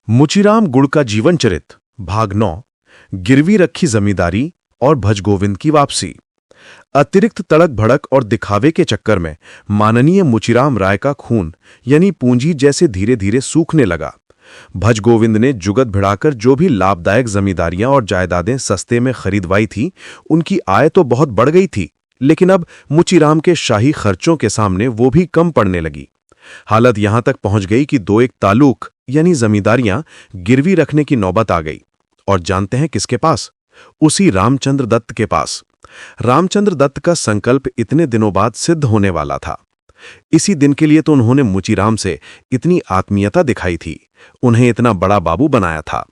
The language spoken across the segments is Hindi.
मुचीराम गुड़ का जीवन चरित भाग 9 गिरवी रखी जमींदारी और भजगोविंद की वापसी। अतिरिक्त तड़क भड़क और दिखावे के चक्कर में माननीय मुचीराम राय का खून यानी पूंजी जैसे धीरे धीरे सूखने लगा। भजगोविंद ने जुगत भिड़ाकर जो भी लाभदायक जमींदारियां और जायदादें सस्ते में खरीदवाई थी, उनकी आय तो बहुत बढ़ गई थी, लेकिन अब मुचीराम के शाही खर्चों के सामने वो भी कम पड़ने लगी। हालत यहां तक पहुंच गई कि दो एक ताल्लुक यानी जमींदारियां गिरवी रखने की नौबत आ गई। और जानते हैं किसके पास? उसी रामचंद्र दत्त के पास। रामचंद्र दत्त का संकल्प इतने दिनों बाद सिद्ध होने वाला था। इसी दिन के लिए तो उन्होंने मुचीराम से इतनी आत्मीयता दिखाई थी, उन्हें इतना बड़ा बाबू बनाया था।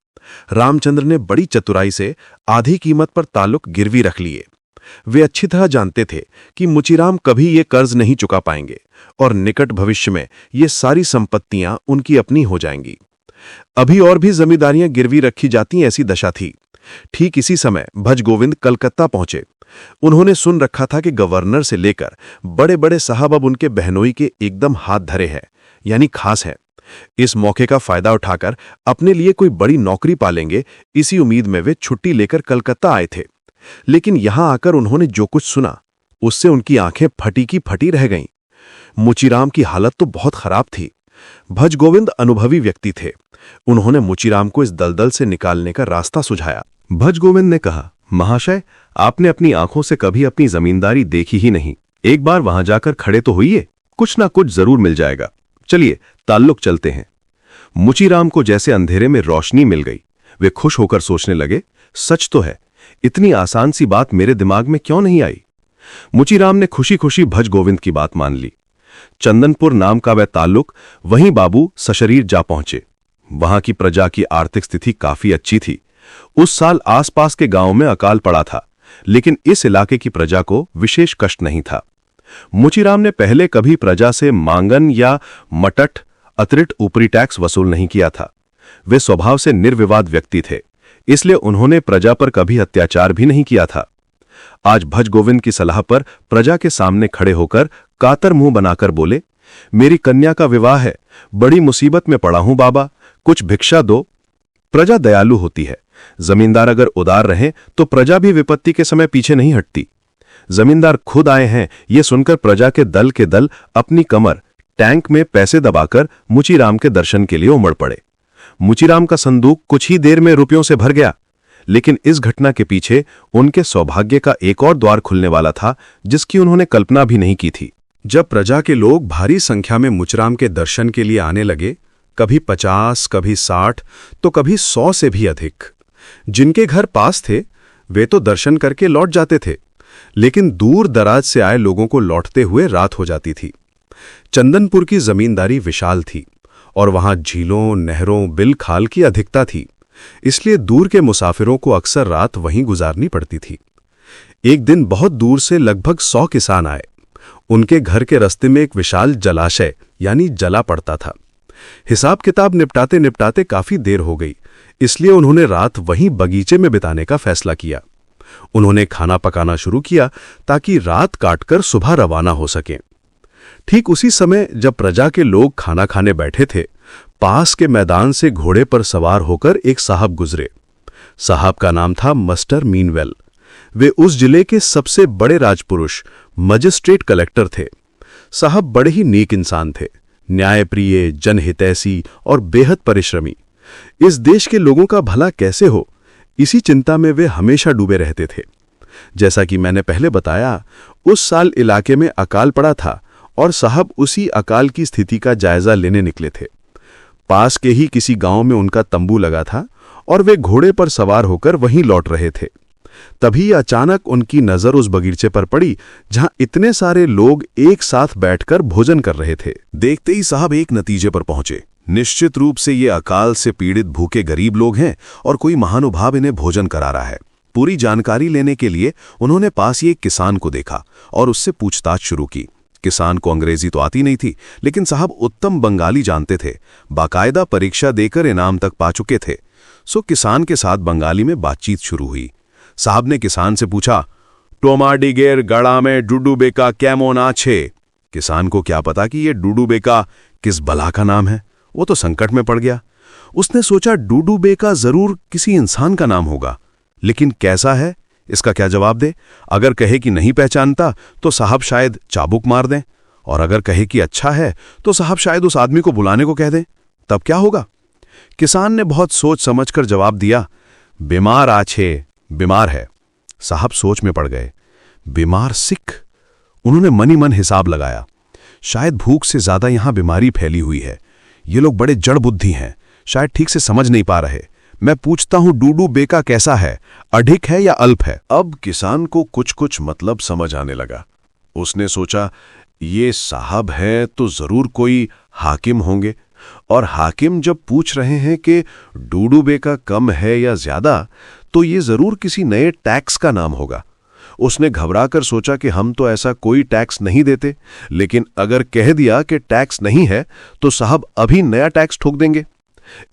रामचंद्र ने बड़ी चतुराई से आधी कीमत पर ताल्लुक गिरवी रख लिए। वे अच्छी तरह जानते थे कि मुचीराम कभी ये कर्ज नहीं चुका पाएंगे और निकट भविष्य में ये सारी संपत्तियां उनकी अपनी हो जाएंगी। अभी और भी जमींदारियां गिरवी रखी जाती ऐसी दशा थी। ठीक इसी समय भजगोविंद कलकत्ता पहुंचे। उन्होंने सुन रखा था कि गवर्नर से लेकर बड़े बड़े साहब अब उनके बहनोई के एकदम हाथ धरे हैं, यानी खास हैं। इस मौके का फायदा उठाकर अपने लिए कोई बड़ी नौकरी पालेंगे, इसी उम्मीद में वे छुट्टी लेकर कलकत्ता आए थे। लेकिन यहां आकर उन्होंने जो कुछ सुना, उससे उनकी आंखें फटी की फटी रह गईं। मुचीराम की हालत तो बहुत खराब थी। भजगोविंद अनुभवी व्यक्ति थे। उन्होंने मुचीराम को इस दलदल से निकालने का रास्ता सुझाया। भजगोविंद ने कहा, महाशय, आपने अपनी आंखों से कभी अपनी जमींदारी देखी ही नहीं। एक बार वहां जाकर खड़े तो होइए, कुछ ना कुछ जरूर मिल जाएगा। चलिए ताल्लुक चलते हैं। मुचीराम को जैसे अंधेरे में रोशनी मिल गई। वे खुश होकर सोचने लगे, सच तो है, इतनी आसान सी बात मेरे दिमाग में क्यों नहीं आई। मुचीराम ने खुशी खुशी भजगोविंद की बात मान ली। चंदनपुर नाम का वह ताल्लुक, वहीं बाबू सशरीर जा पहुंचे। वहां की प्रजा की आर्थिक स्थिति काफी अच्छी थी। उस साल आसपास के गांव में अकाल पड़ा था, लेकिन इस इलाके की प्रजा को विशेष कष्ट नहीं था। मुचीराम ने पहले कभी प्रजा से मांगन या मटट अतिरिक्त ऊपरी टैक्स वसूल नहीं किया था। वे स्वभाव से निर्विवाद व्यक्ति थे, इसलिए उन्होंने प्रजा पर कभी अत्याचार भी नहीं किया था। आज भजगोविंद की सलाह पर प्रजा के सामने खड़े होकर कातर मुंह बनाकर बोले, मेरी कन्या का विवाह है, बड़ी मुसीबत में पड़ा हूं बाबा, कुछ भिक्षा दो। प्रजा दयालु होती है। जमींदार अगर उदार रहें तो प्रजा भी विपत्ति के समय पीछे नहीं हटती। जमींदार खुद आए हैं, यह सुनकर प्रजा के दल अपनी कमर टैंक में पैसे दबाकर मुचीराम के दर्शन के लिए उमड़ पड़े। मुचीराम का संदूक कुछ ही देर में रुपयों से भर गया। लेकिन इस घटना के पीछे उनके सौभाग्य का एक और द्वार खुलने वाला था, जिसकी उन्होंने कल्पना भी नहीं की थी। जब प्रजा के लोग भारी संख्या में मुचीराम के दर्शन के लिए आने लगे, कभी 50, कभी 60, तो कभी 100 से भी अधिक। जिनके घर पास थे वे तो दर्शन करके लौट जाते थे, लेकिन दूर दराज से आए लोगों को लौटते हुए रात हो जाती थी। चंदनपुर की जमींदारी विशाल थी और वहां झीलों, नहरों, बिल खाल की अधिकता थी, इसलिए दूर के मुसाफिरों को अक्सर रात वहीं गुजारनी पड़ती थी। एक दिन बहुत दूर से लगभग 100 किसान आए। उनके घर के रास्ते में एक विशाल जलाशय यानी जला पड़ता था। हिसाब किताब निपटाते निपटाते काफी देर हो गई, इसलिए उन्होंने रात वहीं बगीचे में बिताने का फैसला किया। उन्होंने खाना पकाना शुरू किया ताकि रात काटकर सुबह रवाना हो सकें। ठीक उसी समय जब प्रजा के लोग खाना खाने बैठे थे, पास के मैदान से घोड़े पर सवार होकर एक साहब गुजरे। साहब का नाम था मास्टर मीनवेल। वे उस जिले के सबसे बड़े राजपुरुष मजिस्ट्रेट कलेक्टर थे। साहब बड़े ही नेक इंसान थे, न्यायप्रिय, जनहितैषी और बेहद परिश्रमी। इस देश के लोगों का भला कैसे हो, इसी चिंता में वे हमेशा डूबे रहते थे। जैसा कि मैंने पहले बताया, उस साल इलाके में अकाल पड़ा था और साहब उसी अकाल की स्थिति का जायजा लेने निकले थे। पास के ही किसी गांव में उनका तंबू लगा था और वे घोड़े पर सवार होकर वहीं लौट रहे थे। तभी अचानक उनकी नजर उस बगीचे पर पड़ी जहां इतने सारे लोग एक साथ बैठकर भोजन कर रहे थे। देखते ही साहब एक नतीजे पर पहुंचे। निश्चित रूप से ये अकाल से पीड़ित भूखे गरीब लोग हैं और कोई महानुभाव इन्हें भोजन करा रहा है। पूरी जानकारी लेने के लिए उन्होंने पास ही एक किसान को देखा और उससे पूछताछ शुरू की। किसान को अंग्रेजी तो आती नहीं थी, लेकिन साहब उत्तम बंगाली जानते थे। बाकायदा परीक्षा देकर इनाम तक पा चुके थे। सो किसान के साथ बंगाली में बातचीत शुरू हुई। साहब ने किसान से पूछा, टोमाडिगेर गड़ा में डुडुबेका कैमोन आछे। किसान को क्या पता कि ये डुडुबेका किस बला का नाम है। वो तो संकट में पड़ गया। उसने सोचा डूडू बेका जरूर किसी इंसान का नाम होगा, लेकिन कैसा है इसका क्या जवाब दे। अगर कहे कि नहीं पहचानता तो साहब शायद चाबुक मार दें, और अगर कहे कि अच्छा है तो साहब शायद उस आदमी को बुलाने को कह दें। तब क्या होगा? किसान ने बहुत सोच समझकर जवाब दिया, बीमार आछे, बीमार है। साहब सोच में पड़ गए। बीमार सिख? उन्होंने मनी मन हिसाब लगाया, शायद भूख से ज्यादा यहां बीमारी फैली हुई है। ये लोग बड़े जड़ बुद्धि हैं, शायद ठीक से समझ नहीं पा रहे। मैं पूछता हूं डूडू बेका कैसा है, अधिक है या अल्प है? अब किसान को कुछ कुछ मतलब समझ आने लगा। उसने सोचा, ये साहब हैं तो जरूर कोई हाकिम होंगे, और हाकिम जब पूछ रहे हैं कि डूडू बेका कम है या ज्यादा, तो ये जरूर किसी नए टैक्स का नाम होगा। उसने घबराकर सोचा कि हम तो ऐसा कोई टैक्स नहीं देते, लेकिन अगर कह दिया कि टैक्स नहीं है तो साहब अभी नया टैक्स ठोक देंगे,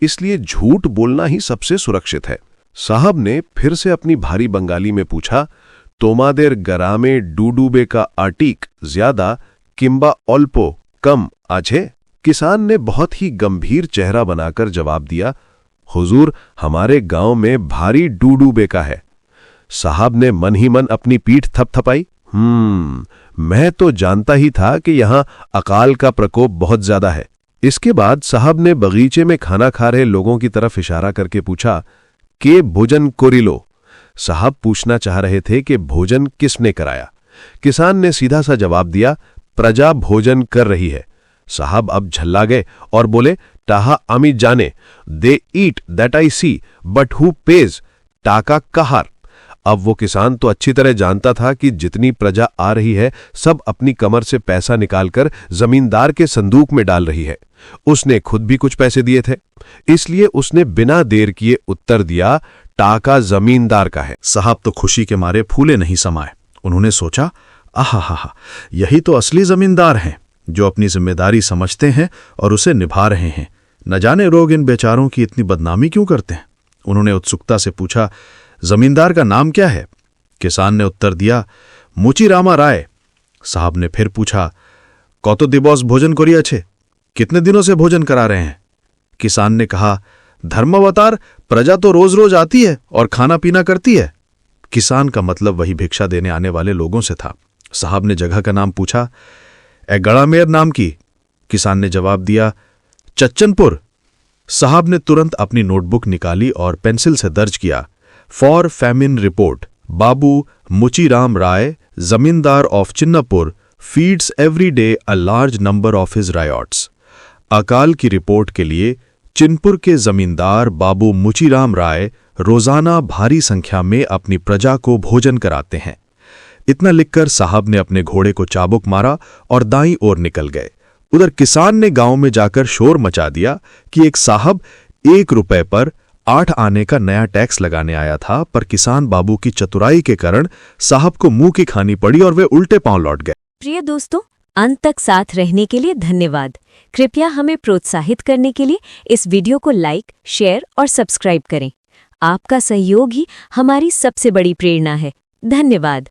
इसलिए झूठ बोलना ही सबसे सुरक्षित है। साहब ने फिर से अपनी भारी बंगाली में पूछा, तोमादेर गरामे डूडू बेका आटिक ज्यादा किंबा अल्पो कम आछे? किसान ने बहुत ही गंभीर चेहरा बनाकर जवाब दिया, हुजूर हमारे गांव में भारी डूडू बेका है। साहब ने मन ही मन अपनी पीठ थपथपाई। मैं तो जानता ही था कि यहां अकाल का प्रकोप बहुत ज्यादा है। इसके बाद साहब ने बगीचे में खाना खा रहे लोगों की तरफ इशारा करके पूछा, के भोजन कोरिलो? साहब पूछना चाह रहे थे कि भोजन किसने कराया। किसान ने सीधा सा जवाब दिया, प्रजा भोजन कर रही है। साहब अब झल्ला गए और बोले, टाहा आमी जाने, they eat that I see, but who pays, टाका कहार। अब वो किसान तो अच्छी तरह जानता था कि जितनी प्रजा आ रही है सब अपनी कमर से पैसा निकालकर जमींदार के संदूक में डाल रही है। उसने खुद भी कुछ पैसे दिए थे, इसलिए उसने बिना देर किए उत्तर दिया, टाका जमींदार का है। साहब तो खुशी के मारे फूले नहीं समाए। उन्होंने सोचा, आहा, यही तो असली जमींदार हैं, जो अपनी जिम्मेदारी समझते हैं और उसे निभा रहे हैं। न जाने लोग इन बेचारों की इतनी बदनामी क्यों करते हैं। उन्होंने उत्सुकता से पूछा, जमींदार का नाम क्या है? किसान ने उत्तर दिया, मुचीरामा राय। साहब ने फिर पूछा, कतो दिवस भोजन करिया छे? कितने दिनों से भोजन करा रहे हैं? किसान ने कहा, धर्मावतार, प्रजा तो रोज रोज आती है और खाना पीना करती है। किसान का मतलब वही भिक्षा देने आने वाले लोगों से था। साहब ने जगह का नाम पूछा, ए गड़ामेर नाम की? किसान ने जवाब दिया, चच्चनपुर। साहब ने तुरंत अपनी नोटबुक निकाली और पेंसिल से दर्ज किया, for famine report, Babu Muchiram Rai, zamindar of Chinnapur, feeds every day a large number of his ryots. अकाल की रिपोर्ट के लिए चिनपुर के जमींदार बाबू मुचीराम राय रोजाना भारी संख्या में अपनी प्रजा को भोजन कराते हैं। इतना लिखकर साहब ने अपने घोड़े को चाबुक मारा और दाईं ओर निकल गए। उधर किसान ने गांव में जाकर शोर मचा दिया कि एक साहब 1 रुपए पर 8 आने का नया टैक्स लगाने आया था, पर किसान बाबू की चतुराई के कारण साहब को मुंह की खानी पड़ी और वे उल्टे पांव लौट गए। प्रिय दोस्तों, अंत तक साथ रहने के लिए धन्यवाद। कृपया हमें प्रोत्साहित करने के लिए इस वीडियो को लाइक, शेयर और सब्सक्राइब करें। आपका सहयोग ही हमारी सबसे बड़ी प्रेरणा है। धन्यवाद।